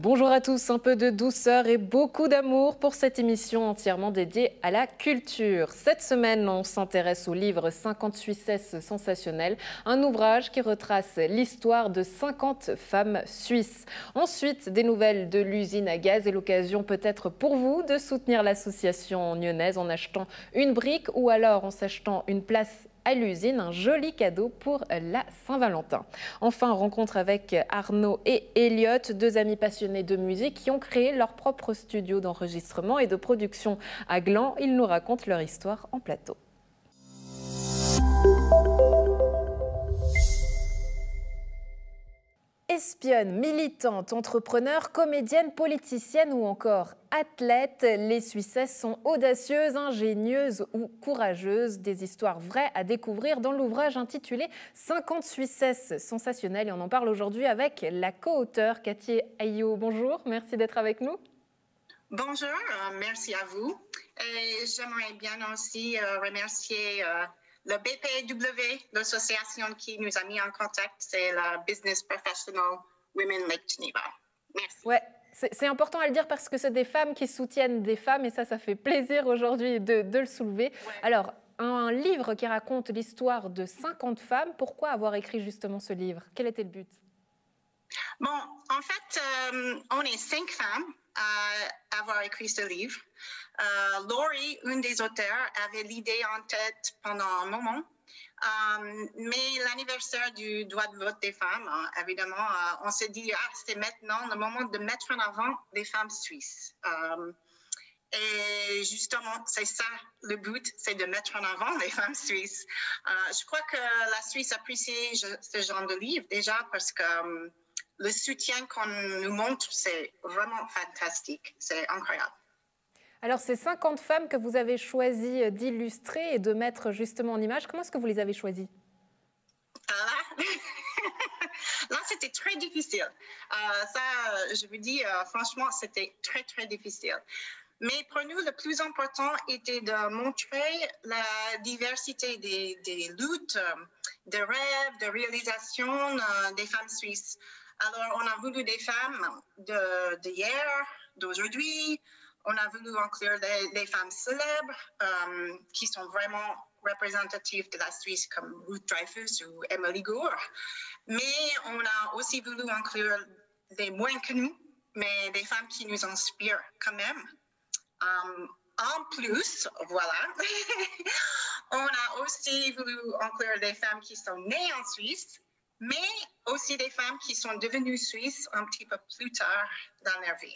Bonjour à tous, un peu de douceur et beaucoup d'amour pour cette émission entièrement dédiée à la culture. Cette semaine, on s'intéresse au livre 50 Suissesses sensationnelles, un ouvrage qui retrace l'histoire de 50 femmes suisses. Ensuite, des nouvelles de l'usine à gaz et l'occasion peut-être pour vous de soutenir l'association nyonnaise en achetant une brique ou alors en s'achetant une place à l'usine, un joli cadeau pour la Saint-Valentin. Enfin, rencontre avec Arnaud et Elliot, deux amis passionnés de musique qui ont créé leur propre studio d'enregistrement et de production à Gland. Ils nous racontent leur histoire en plateau. Espionne, militante, entrepreneur, comédienne, politicienne ou encore athlète, les Suissesses sont audacieuses, ingénieuses ou courageuses. Des histoires vraies à découvrir dans l'ouvrage intitulé 50 Suissesses sensationnelles. Et on en parle aujourd'hui avec la co-auteure Cathy Ayot. Bonjour, merci d'être avec nous. Bonjour, merci à vous. Et j'aimerais bien aussi remercier le BPW, l'association qui nous a mis en contact, c'est la Business Professional Women Lake Geneva. Merci. Ouais. C'est important à le dire parce que c'est des femmes qui soutiennent des femmes et ça fait plaisir aujourd'hui de le soulever. Ouais. Alors, un livre qui raconte l'histoire de 50 femmes, pourquoi avoir écrit justement ce livre? Quel était le but? Bon, en fait, on est 5 femmes à avoir écrit ce livre. Laurie, une des auteurs, avait l'idée en tête pendant un moment. Mais l'anniversaire du droit de vote des femmes, évidemment, on s'est dit c'est maintenant le moment de mettre en avant les femmes suisses. Et justement, c'est ça le but, c'est de mettre en avant les femmes suisses. Je crois que la Suisse apprécie ce genre de livre déjà parce que le soutien qu'on nous montre, c'est vraiment fantastique, c'est incroyable. Alors, ces 50 femmes que vous avez choisi d'illustrer et de mettre justement en image, comment est-ce que vous les avez choisies? Là, c'était très difficile. Ça, je vous dis, franchement, c'était très, très difficile. Mais pour nous, le plus important était de montrer la diversité des luttes, des rêves, des réalisations des femmes suisses. Alors, on a voulu des femmes d'hier, d'aujourd'hui. On a voulu inclure les femmes célèbres qui sont vraiment représentatives de la Suisse comme Ruth Dreyfus ou Emily Gore. Mais on a aussi voulu inclure des moins connues, mais des femmes qui nous inspirent quand même. En plus, voilà, on a aussi voulu inclure des femmes qui sont nées en Suisse, mais aussi des femmes qui sont devenues suisses un petit peu plus tard dans leur vie.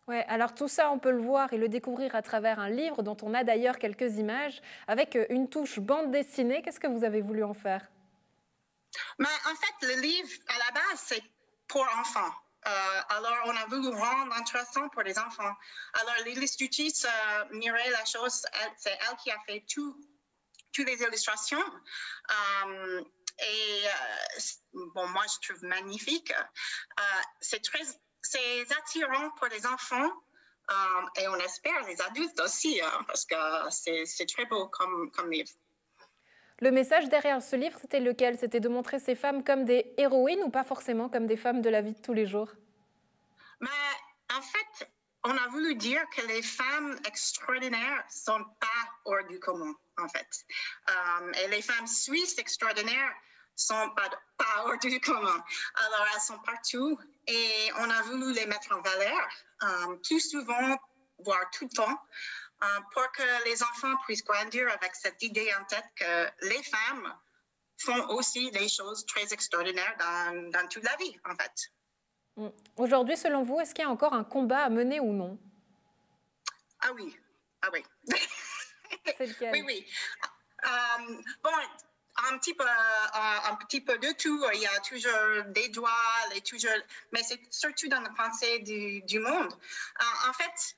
Ouais, alors tout ça, on peut le voir et le découvrir à travers un livre dont on a d'ailleurs quelques images avec une touche bande dessinée. Qu'est-ce que vous avez voulu en faire? Mais en fait, le livre, à la base, c'est pour enfants. Alors, on a voulu rendre intéressant pour les enfants. Alors, l'illustratrice Mireille Lachose, c'est elle qui a fait toutes les illustrations. Bon, moi, je trouve magnifique. C'est attirant pour les enfants et on espère les adultes aussi, parce que c'est très beau comme livre. Le message derrière ce livre, c'était lequel? C'était de montrer ces femmes comme des héroïnes ou pas forcément comme des femmes de la vie de tous les jours? Mais en fait, on a voulu dire que les femmes extraordinaires ne sont pas hors du commun, en fait. Et les femmes suisses extraordinaires ne sont pas hors du commun. Alors, elles sont partout et on a voulu les mettre en valeur plus souvent, voire tout le temps, pour que les enfants puissent grandir avec cette idée en tête que les femmes font aussi des choses très extraordinaires dans toute la vie, en fait. Aujourd'hui, selon vous, est-ce qu'il y a encore un combat à mener ou non? Ah oui, ah oui. C'est lequel? Oui, oui. Bon, un petit peu de tout. Il y a toujours des droits, mais c'est surtout dans la pensée du monde. En fait,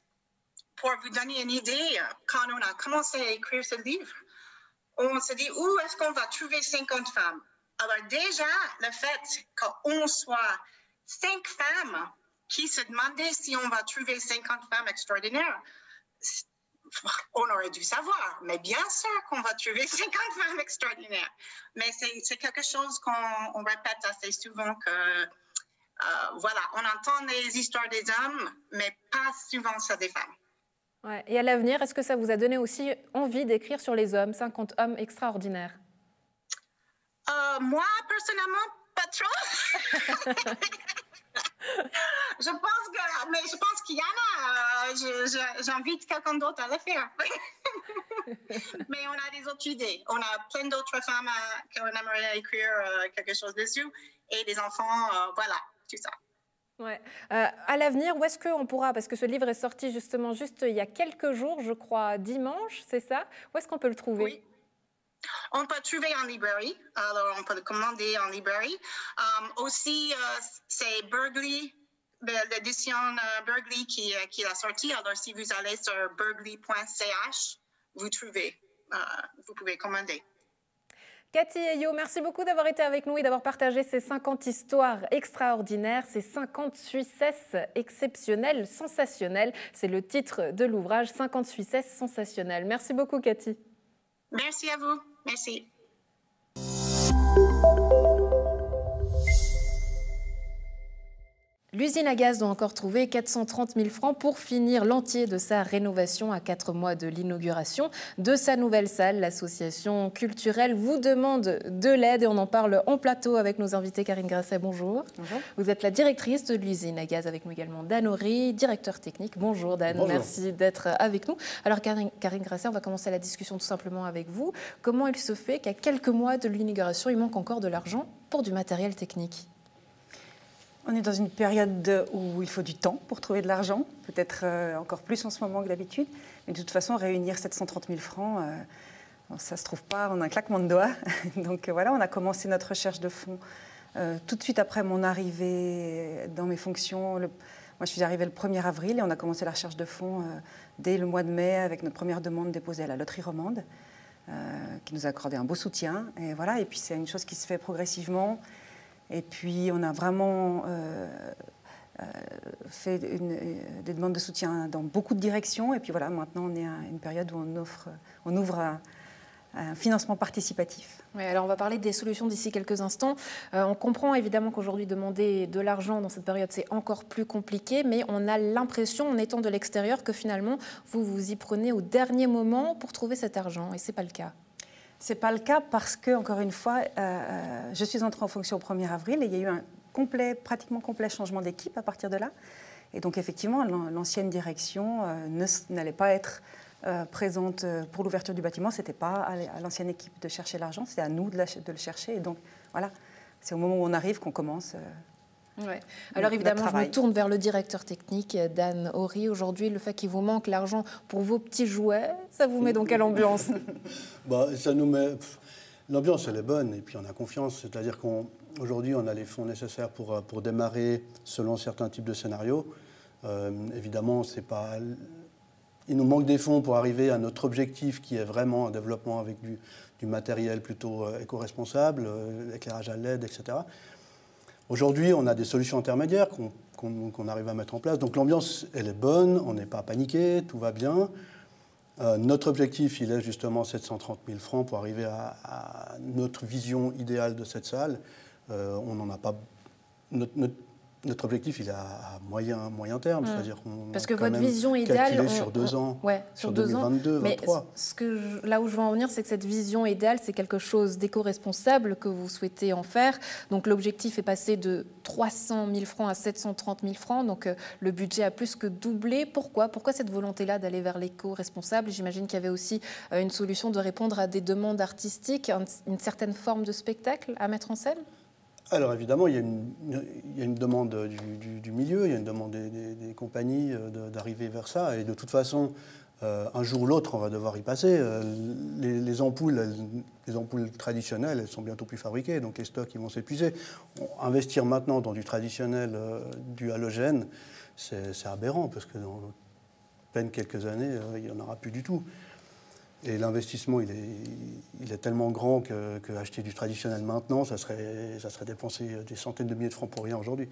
pour vous donner une idée, quand on a commencé à écrire ce livre, on s'est dit où est-ce qu'on va trouver 50 femmes? Alors déjà, le fait qu'on soit 5 femmes qui se demandaient si on va trouver 50 femmes extraordinaires, on aurait dû savoir, mais bien sûr qu'on va trouver 50 femmes extraordinaires. Mais c'est quelque chose qu'on répète assez souvent que Voilà, on entend les histoires des hommes, mais pas souvent sur des femmes. Ouais. Et à l'avenir, est-ce que ça vous a donné aussi envie d'écrire sur les hommes, 50 hommes extraordinaires? Moi, personnellement, pas trop. Je pense qu'il y en a. J'invite quelqu'un d'autre à le faire. Mais on a des autres idées. On a plein d'autres femmes qu'on aimerait écrire quelque chose dessus. Et des enfants, voilà, tout ça. Ouais. À l'avenir, où est-ce qu'on pourra, parce que ce livre est sorti justement juste il y a quelques jours, je crois, dimanche, c'est ça? Où est-ce qu'on peut le trouver? Oui. On peut le trouver en librairie, alors on peut le commander en librairie. Aussi, c'est Berkeley, l'édition Berkeley qui l'a sorti. Alors, si vous allez sur berkeley.ch, vous pouvez commander. Cathy Eyo, merci beaucoup d'avoir été avec nous et d'avoir partagé ces 50 histoires extraordinaires, ces 50 Suissesses exceptionnelles, sensationnelles. C'est le titre de l'ouvrage, 50 Suissesses sensationnelles. Merci beaucoup, Cathy. Merci à vous. Merci. L'usine à gaz doit encore trouver 430 000 francs pour finir l'entier de sa rénovation à 4 mois de l'inauguration de sa nouvelle salle. L'association culturelle vous demande de l'aide et on en parle en plateau avec nos invités. Karine Grasset, bonjour. Bonjour. Vous êtes la directrice de l'usine à gaz, avec nous également Dan Horry, directeur technique. Bonjour Dan, bonjour. Merci d'être avec nous. Alors Karine Grasset, on va commencer la discussion tout simplement avec vous. Comment il se fait qu'à quelques mois de l'inauguration, il manque encore de l'argent pour du matériel technique ? On est dans une période où il faut du temps pour trouver de l'argent, peut-être encore plus en ce moment que d'habitude. Mais de toute façon, réunir 730 000 francs, ça ne se trouve pas en un claquement de doigts. Donc voilà, on a commencé notre recherche de fonds tout de suite après mon arrivée dans mes fonctions. Moi, je suis arrivée le 1er avril et on a commencé la recherche de fonds dès le mois de mai avec notre première demande déposée à la Loterie Romande, qui nous a accordé un beau soutien. Et voilà, et puis c'est une chose qui se fait progressivement. Et puis, on a vraiment fait des demandes de soutien dans beaucoup de directions. Et puis voilà, maintenant, on est à une période où on ouvre un financement participatif. Oui, alors on va parler des solutions d'ici quelques instants. On comprend évidemment qu'aujourd'hui, demander de l'argent dans cette période, c'est encore plus compliqué. Mais on a l'impression, en étant de l'extérieur, que finalement, vous vous y prenez au dernier moment pour trouver cet argent. Et ce n'est pas le cas. Ce n'est pas le cas parce que, encore une fois, je suis entrée en fonction au 1er avril et il y a eu un pratiquement complet changement d'équipe à partir de là. Et donc, effectivement, l'ancienne direction n'allait pas être présente pour l'ouverture du bâtiment. Ce n'était pas à l'ancienne équipe de chercher l'argent, c'était à nous de le chercher. Et donc, voilà, c'est au moment où on arrive qu'on commence. Ouais. Alors évidemment, je me tourne vers le directeur technique, Dan Horry. Aujourd'hui, le fait qu'il vous manque l'argent pour vos petits jouets, ça vous met dans quelle ambiance? Ça nous met... L'ambiance, elle est bonne et puis on a confiance. C'est-à-dire qu'aujourd'hui, on a les fonds nécessaires pour démarrer selon certains types de scénarios. Évidemment, c'est pas... Il nous manque des fonds pour arriver à notre objectif qui est vraiment un développement avec du matériel plutôt éco-responsable, éclairage à LED, etc. Aujourd'hui, on a des solutions intermédiaires qu'on arrive à mettre en place. Donc l'ambiance, elle est bonne, on n'est pas paniqué, tout va bien. Notre objectif, il est justement 730 000 francs pour arriver à notre vision idéale de cette salle. On n'en a pas... Notre objectif, il est à moyen terme, c'est-à-dire qu'on parce que votre vision idéale, sur 2 ans, ouais, sur 2022, 2023. Mais là où je veux en venir, c'est que cette vision idéale, c'est quelque chose d'éco-responsable que vous souhaitez en faire. Donc l'objectif est passé de 300 000 francs à 730 000 francs, donc le budget a plus que doublé. Pourquoi cette volonté-là d'aller vers l'éco-responsable? J'imagine qu'il y avait aussi une solution de répondre à des demandes artistiques, une certaine forme de spectacle à mettre en scène. Alors évidemment, il y a une demande du milieu, il y a une demande des compagnies d'arriver vers ça. Et de toute façon, un jour ou l'autre, on va devoir y passer. Les ampoules traditionnelles, elles sont bientôt plus fabriquées, donc les stocks ils vont s'épuiser. Investir maintenant dans du traditionnel, du halogène, c'est aberrant, parce que dans à peine quelques années, il n'y en aura plus du tout. Et l'investissement, il est tellement grand qu'acheter du traditionnel maintenant, ça serait dépenser des centaines de milliers de francs pour rien aujourd'hui.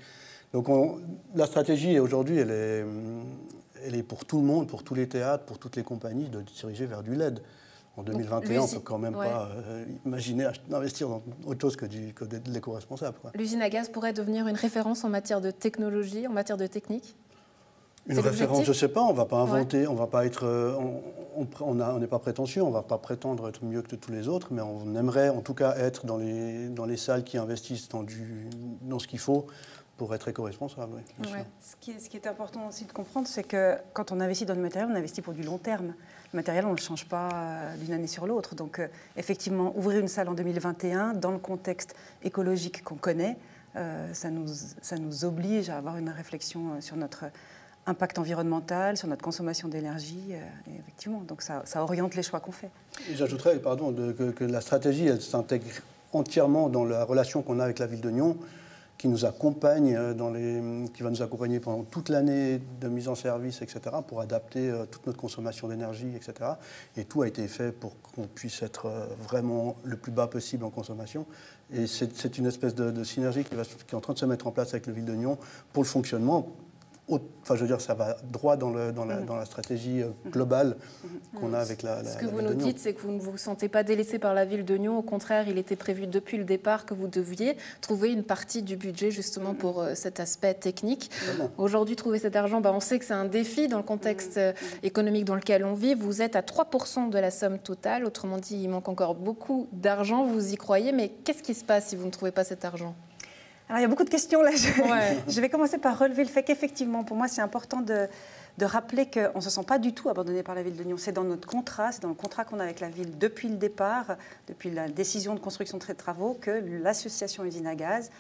Donc la stratégie aujourd'hui, elle est pour tout le monde, pour tous les théâtres, pour toutes les compagnies, de se diriger vers du LED. En 2021, on ne peut quand même pas imaginer d'investir dans autre chose que de l'éco-responsable. L'usine à gaz pourrait devenir une référence en matière de technologie, en matière de technique? Une référence, je ne sais pas, on ne va pas inventer, on va pas être, on n'est pas prétentieux, on ne va pas prétendre être mieux que tous les autres, mais on aimerait en tout cas être dans les salles qui investissent dans ce qu'il faut pour être éco-responsable. Oui, bien sûr. Ce qui est important aussi de comprendre, c'est que quand on investit dans du matériel, on investit pour du long terme. Le matériel, on ne le change pas d'une année sur l'autre. Donc effectivement, ouvrir une salle en 2021, dans le contexte écologique qu'on connaît, ça nous oblige à avoir une réflexion sur notre impact environnemental, sur notre consommation d'énergie, et effectivement, donc ça oriente les choix qu'on fait. J'ajouterais, que la stratégie, elle s'intègre entièrement dans la relation qu'on a avec la ville de Nyon, qui nous accompagne, qui va nous accompagner pendant toute l'année de mise en service, etc., pour adapter toute notre consommation d'énergie, etc. Et tout a été fait pour qu'on puisse être vraiment le plus bas possible en consommation. Et c'est une espèce de synergie qui est en train de se mettre en place avec la ville de Nyon pour le fonctionnement. Enfin, je veux dire, ça va droit dans la stratégie globale qu'on a avec la ville de Nyon. Ce que vous nous dites, c'est que vous ne vous sentez pas délaissé par la ville de Nyon. Au contraire, il était prévu depuis le départ que vous deviez trouver une partie du budget justement pour cet aspect technique. Aujourd'hui, trouver cet argent, on sait que c'est un défi dans le contexte économique dans lequel on vit. Vous êtes à 3% de la somme totale. Autrement dit, il manque encore beaucoup d'argent. Vous y croyez, mais qu'est-ce qui se passe si vous ne trouvez pas cet argent ? Alors, il y a beaucoup de questions là. Je vais commencer par relever le fait qu'effectivement, pour moi, c'est important de rappeler qu'on ne se sent pas du tout abandonné par la ville de Nyon. C'est dans notre contrat, c'est dans le contrat qu'on a avec la ville depuis le départ, depuis la décision de construction de ces travaux, que l'association Usine à Gaz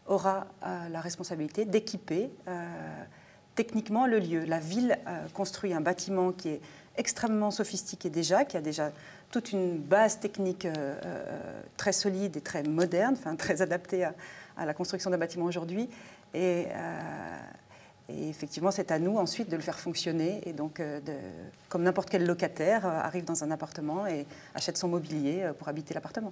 aura la responsabilité d'équiper techniquement le lieu. La ville construit un bâtiment qui est extrêmement sophistiqué déjà, qui a déjà toute une base technique très solide et très moderne, enfin très adaptée à la construction d'un bâtiment aujourd'hui. Et effectivement, c'est à nous ensuite de le faire fonctionner. Et donc, comme n'importe quel locataire arrive dans un appartement et achète son mobilier pour habiter l'appartement.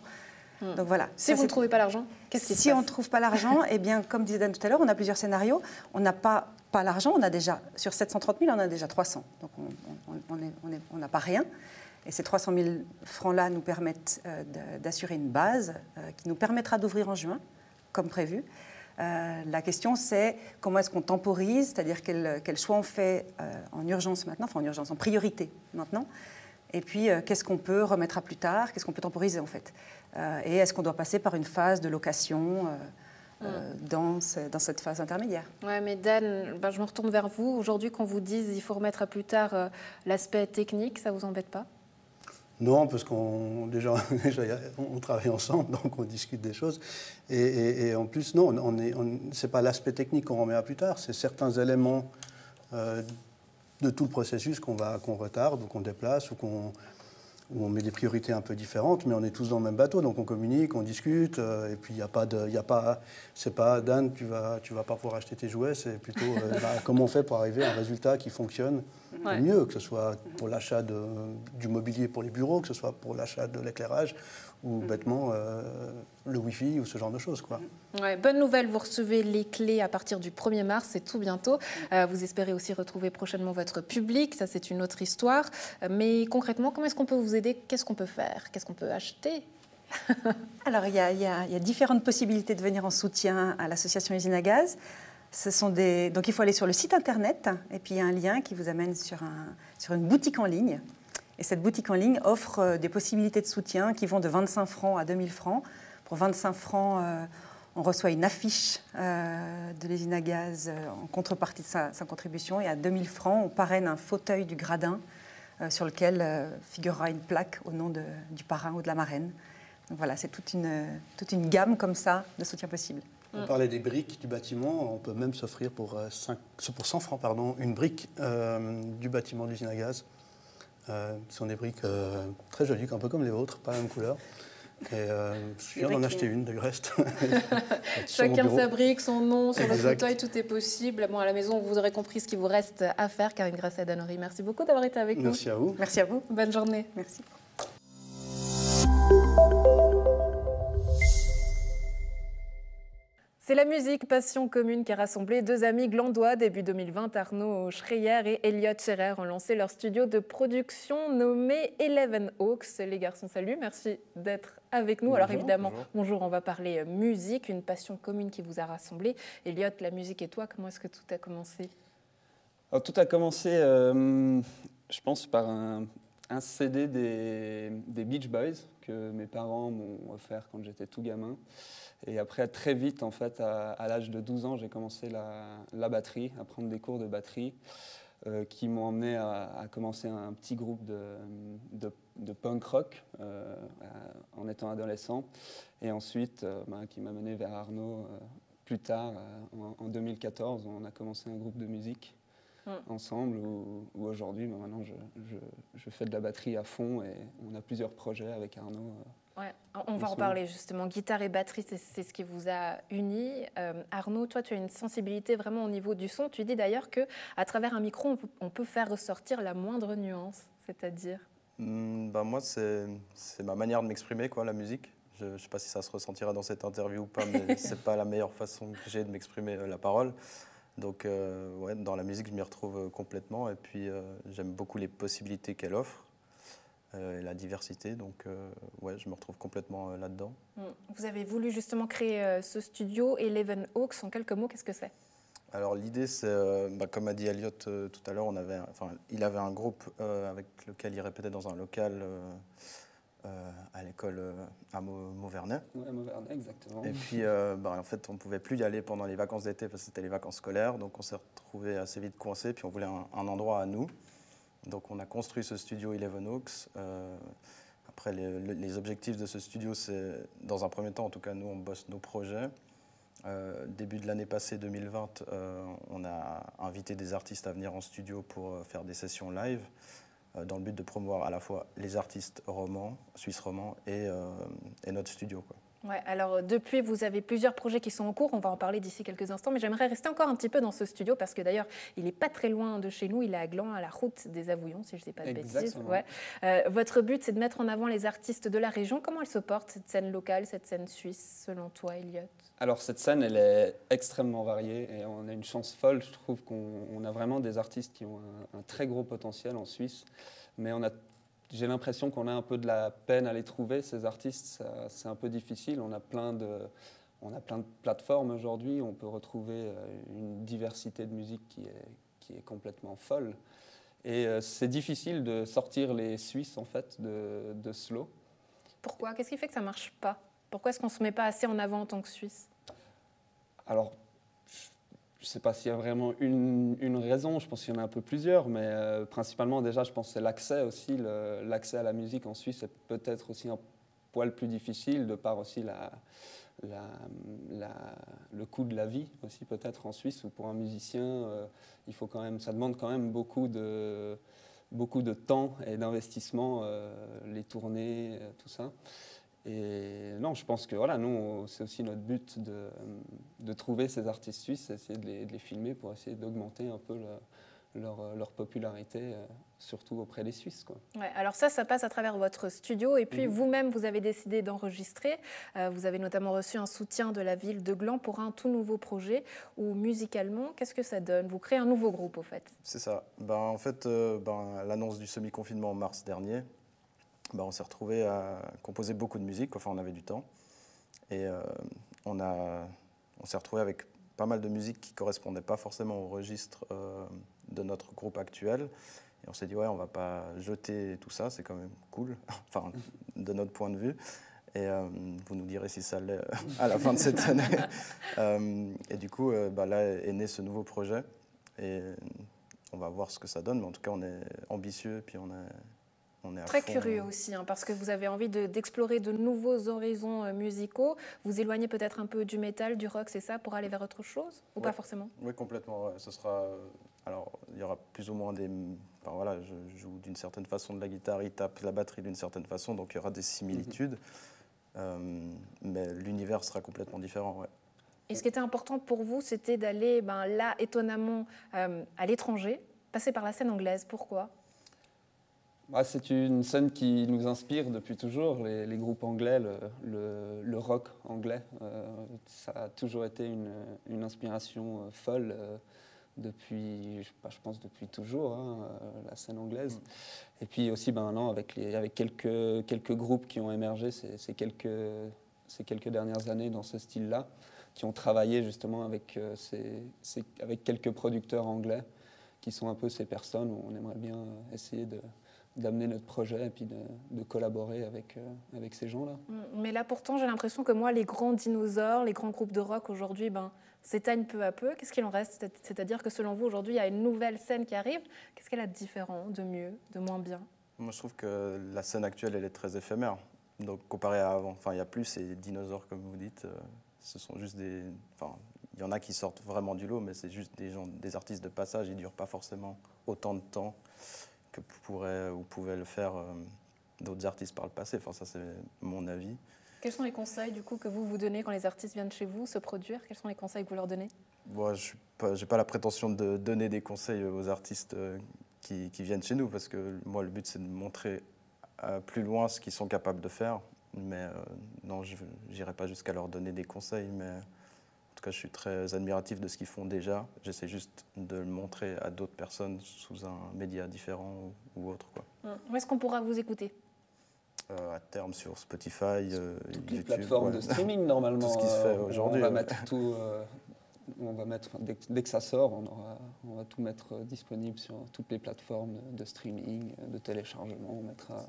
Donc voilà. Si vous ne trouvez pas l'argent, qu'est-ce qui se passe ? Si on ne trouve pas l'argent, eh bien, comme disait Dan tout à l'heure, on a plusieurs scénarios. On n'a pas l'argent, on a déjà, sur 730 000, on a déjà 300. Donc on n'a pas rien. Et ces 300 000 francs-là nous permettent d'assurer une base qui nous permettra d'ouvrir en juin, comme prévu. La question, c'est comment est-ce qu'on temporise, c'est-à-dire quel choix on fait en urgence maintenant, enfin en urgence, en priorité maintenant, et puis qu'est-ce qu'on peut remettre à plus tard, qu'est-ce qu'on peut temporiser en fait. Et est-ce qu'on doit passer par une phase de location dans cette phase intermédiaire. Oui, mais Dan, je me retourne vers vous. Aujourd'hui, qu'on vous dise qu'il faut remettre à plus tard l'aspect technique, ça ne vous embête pas ? Non, parce qu'on on travaille ensemble, donc on discute des choses. Et en plus, non, ce n'est pas l'aspect technique qu'on remet à plus tard, c'est certains éléments de tout le processus qu'on retarde, ou qu'on déplace, ou où on met des priorités un peu différentes, mais on est tous dans le même bateau, donc on communique, on discute, et puis c'est pas Dan, tu vas pas pouvoir acheter tes jouets, c'est plutôt comment on fait pour arriver à un résultat qui fonctionne mieux, que ce soit pour l'achat du mobilier pour les bureaux, que ce soit pour l'achat de l'éclairage, ou bêtement le Wi-Fi ou ce genre de choses, quoi. Ouais, bonne nouvelle, vous recevez les clés à partir du 1er mars, c'est tout bientôt. Vous espérez aussi retrouver prochainement votre public, ça c'est une autre histoire. Mais concrètement, comment est-ce qu'on peut vous aider ? Qu'est-ce qu'on peut faire ? Qu'est-ce qu'on peut acheter ? Alors, il y a différentes possibilités de venir en soutien à l'association Usine à Gaz. Donc, il faut aller sur le site internet, et puis il y a un lien qui vous amène sur une boutique en ligne. Et cette boutique en ligne offre des possibilités de soutien qui vont de 25 francs à 2000 francs. Pour 25 francs, on reçoit une affiche de l'usine à gaz en contrepartie de sa contribution. Et à 2000 francs, on parraine un fauteuil du gradin sur lequel figurera une plaque au nom du parrain ou de la marraine. Donc voilà, c'est toute une gamme comme ça de soutien possible. On parlait des briques du bâtiment, on peut même s'offrir pour 100 francs une brique du bâtiment de l'usine à gaz. Ce sont des briques très jolies, un peu comme les vôtres, pas la même couleur. Et je viens d'en acheter une du reste. Chacun sa brique, son nom, sur le fauteuil, tout est possible. Bon, à la maison, vous aurez compris ce qu'il vous reste à faire. Karine Grasset, Dan Horry, merci beaucoup d'avoir été avec nous. Merci à vous. Merci à vous. Bonne journée. Merci. C'est la musique, passion commune, qui a rassemblé deux amis glandois. Début 2020, Arnaud Schreyer et Elliot Scherer ont lancé leur studio de production nommé Eleven Oaks. Les garçons, salut, merci d'être avec nous. Alors évidemment, bonjour, on va parler musique, une passion commune qui vous a rassemblé. Elliot, la musique et toi, comment est-ce que tout a commencé? Alors, tout a commencé, je pense, par un CD des Beach Boys que mes parents m'ont offert quand j'étais tout gamin. Et après, très vite, en fait, à l'âge de 12 ans, j'ai commencé la batterie, à prendre des cours de batterie qui m'ont emmené à commencer un petit groupe de punk rock en étant adolescent. Et ensuite, qui m'a mené vers Arnaud plus tard, en 2014, on a commencé un groupe de musique ensemble, où aujourd'hui, maintenant, je fais de la batterie à fond et on a plusieurs projets avec Arnaud. Ouais, on va en parler justement. Guitare et batterie, c'est ce qui vous a unis. Arnaud, toi, tu as une sensibilité vraiment au niveau du son. Tu dis d'ailleurs qu'à travers un micro, on peut faire ressortir la moindre nuance, c'est-à-dire moi, c'est ma manière de m'exprimer, quoi, la musique. Je ne sais pas si ça se ressentira dans cette interview ou pas, mais ce n'est pas la meilleure façon que j'ai de m'exprimer la parole. Donc, ouais, dans la musique, je m'y retrouve complètement. Et puis, j'aime beaucoup les possibilités qu'elle offre. Et la diversité, donc ouais, je me retrouve complètement là-dedans. Vous avez voulu justement créer ce studio Eleven Oaks. En quelques mots, qu'est-ce que c'est? Alors l'idée, c'est, comme a dit Elliot tout à l'heure, il avait un groupe avec lequel il répétait dans un local à l'école à Mauvernay. Oui, à Mauvernay, exactement. Et puis, en fait, on ne pouvait plus y aller pendant les vacances d'été parce que c'était les vacances scolaires, donc on s'est retrouvés assez vite coincés, puis on voulait un endroit à nous. Donc on a construit ce studio Eleven Oaks. Après, les objectifs de ce studio, c'est, dans un premier temps, en tout cas, nous, on bosse nos projets. Début de l'année passée, 2020, on a invité des artistes à venir en studio pour faire des sessions live, dans le but de promouvoir à la fois les artistes romans, suisses romans, et notre studio, quoi. Ouais, alors depuis, vous avez plusieurs projets qui sont en cours, on va en parler d'ici quelques instants, mais j'aimerais rester encore un petit peu dans ce studio parce que d'ailleurs, il n'est pas très loin de chez nous, il est à Gland, à la route des Avouillons, si je ne dis pas de bêtises. Ouais. Votre but, c'est de mettre en avant les artistes de la région. Comment elle se porte, cette scène locale, cette scène suisse, selon toi, Elliot? Alors cette scène, elle est extrêmement variée et on a une chance folle, je trouve qu'on a vraiment des artistes qui ont un très gros potentiel en Suisse, mais j'ai l'impression qu'on a un peu de la peine à les trouver, ces artistes, c'est un peu difficile. On a plein de plateformes aujourd'hui, on peut retrouver une diversité de musique qui est complètement folle. Et c'est difficile de sortir les Suisses, en fait, de slow. Pourquoi? Qu'est-ce qui fait que ça ne marche pas? Pourquoi est-ce qu'on ne se met pas assez en avant en tant que Suisse? Alors, je ne sais pas s'il y a vraiment une raison, je pense qu'il y en a un peu plusieurs, mais principalement déjà, je pense que c'est l'accès aussi. L'accès à la musique en Suisse est peut-être aussi un poil plus difficile, de par aussi le coût de la vie aussi peut-être en Suisse, où pour un musicien, ça demande quand même beaucoup de temps et d'investissement, les tournées, tout ça. Et non, je pense que voilà, nous, c'est aussi notre but de trouver ces artistes suisses, essayer de les filmer pour essayer d'augmenter un peu leur popularité, surtout auprès des Suisses, quoi. Ouais, alors ça passe à travers votre studio. Et puis vous-même, vous avez décidé d'enregistrer. Vous avez notamment reçu un soutien de la ville de Gland pour un tout nouveau projet où musicalement, qu'est-ce que ça donne? Vous créez un nouveau groupe, au fait. C'est ça. En fait, l'annonce du semi-confinement en mars dernier, on s'est retrouvés à composer beaucoup de musique, enfin on avait du temps, et on s'est retrouvés avec pas mal de musique qui ne correspondait pas forcément au registre de notre groupe actuel, et on s'est dit ouais, on ne va pas jeter tout ça, c'est quand même cool, enfin de notre point de vue, et vous nous direz si ça l'est à la fin de cette année. Et du coup, là est né ce nouveau projet, et on va voir ce que ça donne, mais en tout cas on est ambitieux, puis on est très curieux aussi, parce que vous avez envie d'explorer de nouveaux horizons musicaux. Vous éloignez peut-être un peu du métal, du rock, c'est ça, pour aller vers autre chose? Ou pas forcément? Oui, complètement. Ouais. Ce sera, alors, il y aura plus ou moins des... Enfin, voilà, je joue d'une certaine façon de la guitare, il tape la batterie d'une certaine façon, donc il y aura des similitudes. Mais l'univers sera complètement différent, ouais. Et ce qui était important pour vous, c'était d'aller, là, étonnamment, à l'étranger, passer par la scène anglaise. Pourquoi? C'est une scène qui nous inspire depuis toujours, les groupes anglais, le rock anglais. Ça a toujours été une inspiration folle depuis, je pense depuis toujours, hein, la scène anglaise. Et puis aussi maintenant avec quelques groupes qui ont émergé ces quelques dernières années dans ce style-là, qui ont travaillé justement avec quelques producteurs anglais, qui sont un peu ces personnes où on aimerait bien essayer d'amener notre projet et puis de collaborer avec ces gens-là. Mais là, pourtant, j'ai l'impression que moi, les grands dinosaures, les grands groupes de rock aujourd'hui, s'éteignent peu à peu. Qu'est-ce qu'il en reste? C'est-à-dire que selon vous, aujourd'hui, il y a une nouvelle scène qui arrive. Qu'est-ce qu'elle a de différent, de mieux, de moins bien? Moi, je trouve que la scène actuelle, elle est très éphémère. Donc, comparé à avant, il n'y a plus ces dinosaures, comme vous dites. Ce sont juste des... il y en a qui sortent vraiment du lot, mais c'est juste des artistes de passage. Ils ne durent pas forcément autant de temps que pouvaient le faire d'autres artistes par le passé. Ça, c'est mon avis. Quels sont les conseils du coup, que vous donnez quand les artistes viennent chez vous se produire? Quels sont les conseils que vous leur donnez? Moi, je n'ai pas la prétention de donner des conseils aux artistes qui viennent chez nous, parce que moi, le but, c'est de montrer plus loin ce qu'ils sont capables de faire. Mais non, je n'irai pas jusqu'à leur donner des conseils, mais en tout cas, je suis très admiratif de ce qu'ils font déjà. J'essaie juste de le montrer à d'autres personnes sous un média différent ou autre, quoi. Où est-ce qu'on pourra vous écouter? À terme sur Spotify, toutes les YouTube, plateformes de streaming, normalement. Tout ce qui se fait aujourd'hui. On va mettre tout... dès que ça sort, on va tout mettre disponible sur toutes les plateformes de streaming, de téléchargement. On mettra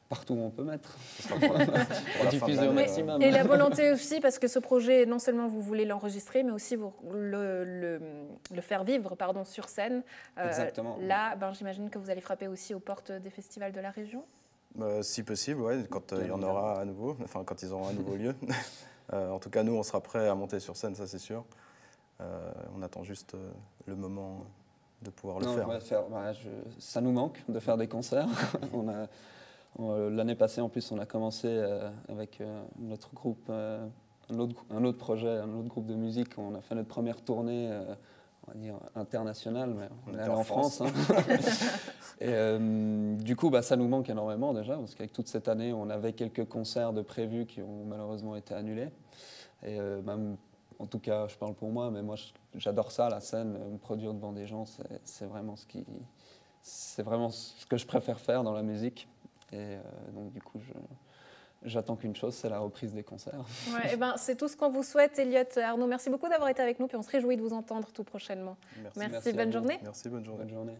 partout où on peut mettre. On diffuser au maximum. Et la volonté aussi, parce que ce projet, non seulement vous voulez l'enregistrer, mais aussi le faire vivre sur scène. Exactement. Là, j'imagine que vous allez frapper aussi aux portes des festivals de la région. Si possible, ouais, quand il y en aura à nouveau, quand ils auront un nouveau lieu. En tout cas, nous, on sera prêts à monter sur scène, ça c'est sûr. On attend juste le moment de pouvoir le faire. Ça nous manque de faire des concerts. L'année passée, en plus, on a commencé avec notre groupe, un autre projet, un autre groupe de musique. On a fait notre première tournée, on va dire internationale, mais on est allé en France. Hein. Et du coup, ça nous manque énormément déjà, parce qu'avec toute cette année, on avait quelques concerts de prévus qui ont malheureusement été annulés. Et même, en tout cas, je parle pour moi, mais moi, j'adore ça, la scène, me produire devant des gens, c'est vraiment ce que je préfère faire dans la musique. Et donc, du coup, j'attends qu'une chose, c'est la reprise des concerts. Ouais, c'est tout ce qu'on vous souhaite, Elliot. Arnaud, merci beaucoup d'avoir été avec nous, puis on se réjouit de vous entendre tout prochainement. Merci bonne journée. Merci, bonne journée. Bonne journée.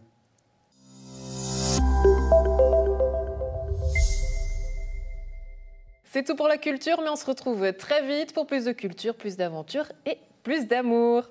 C'est tout pour la culture, mais on se retrouve très vite pour plus de culture, plus d'aventure et plus d'amour.